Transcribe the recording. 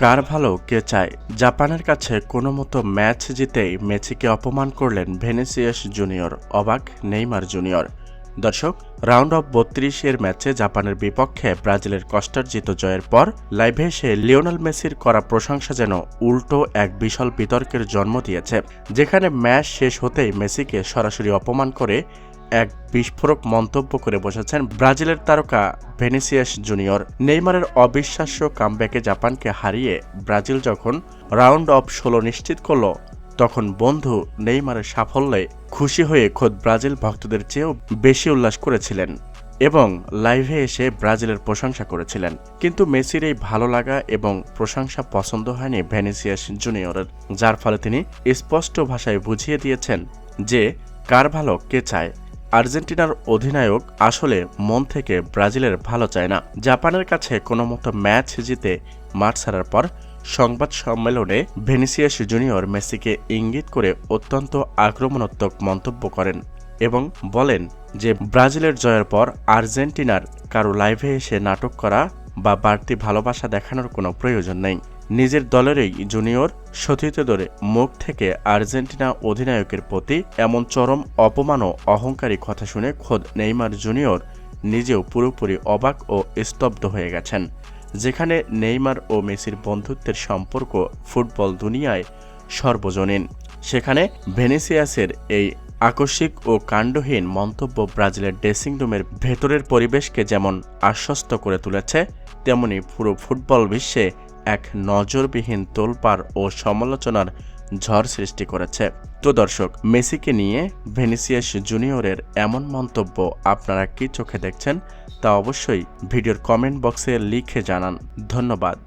কার ভালো কে চায়? জাপানের কাছে কোনো মতো ম্যাচ জিতেই মেসিকে অপমান করলেন ভিনিসিয়াস জুনিয়র, অবাক নেইমার জুনিয়র। দর্শক, রাউন্ড অফ 32-এর ম্যাচে জাপানের বিপক্ষে ব্রাজিলের কষ্টার্জিত জয়ের পর লাইভে এসে লিওনেল মেসির করা প্রশংসা যেন উল্টো এক বিশাল বিতর্কের জন্ম দিয়েছে, যেখানে ম্যাচ শেষ হতেই মেসিকে সরাসরি অপমান করে এক বিস্ফোরক মন্তব্য করে বসেছেন ব্রাজিলের তারকা ভিনিসিয়াস জুনিয়র। নেইমারের অবিশ্বাস্য কামব্যাকে জাপানকে হারিয়ে ব্রাজিল যখন রাউন্ড অফ 16 নিশ্চিত করল, তখন বন্ধু নেইমারের সাফল্যে খুশি হয়ে খোদ ব্রাজিল ভক্তদের চেয়েও বেশি উল্লাস করেছিলেন এবং লাইভে এসে ব্রাজিলের প্রশংসা করেছিলেন। কিন্তু মেসির এই ভালো লাগা এবং প্রশংসা পছন্দ হয়নি ভিনিসিয়াস জুনিয়রের, যার ফলে তিনি স্পষ্ট ভাষায় বুঝিয়ে দিয়েছেন যে কার ভালো কে চায়। আর্জেন্টিনার অধিনায়ক আসলে মন থেকে ব্রাজিলের ভালো চায় না। জাপানের কাছে কোনো মতো ম্যাচ জিতে মাঠ ছাড়ার পর সংবাদ সম্মেলনে ভিনিসিয়াস জুনিয়র মেসিকে ইঙ্গিত করে অত্যন্ত আক্রমণাত্মক মন্তব্য করেন এবং বলেন যে ব্রাজিলের জয়ের পর আর্জেন্টিনার কারো লাইভে এসে নাটক করা বা বাড়তি ভালোবাসা দেখানোর কোনো প্রয়োজন নেই। নিজের দলেরই জুনিয়র সতীর্থদের মুখ থেকে আর্জেন্টিনা অধিনায়কের প্রতি এমন চরম অপমান ও অহংকারী কথা শুনে খোদ নেইমার জুনিয়র নিজেও পুরোপুরি অবাক ও স্তব্ধ হয়ে গেছেন। যেখানে নেইমার ও মেসির বন্ধুত্বের সম্পর্ক ফুটবল দুনিয়ায় সর্বজনীন, সেখানে ভিনিসিয়াসের এই আকস্মিক ও কাণ্ডহীন মন্তব্য ব্রাজিলের ড্রেসিং রুমের ভেতরের পরিবেশকে যেমন আশ্বস্ত করে তুলেছে, তেমনি পুরো ফুটবল বিশ্বে এক নজরবিহীন তোলপাড় ও সমালোচনার ঝড় সৃষ্টি করেছে। তো দর্শক, মেসিকে নিয়ে ভিনিসিয়াস জুনিয়রের এমন মন্তব্য আপনারা কি চোখে দেখছেন তা অবশ্যই ভিডিওর কমেন্ট বক্সে লিখে জানান। ধন্যবাদ।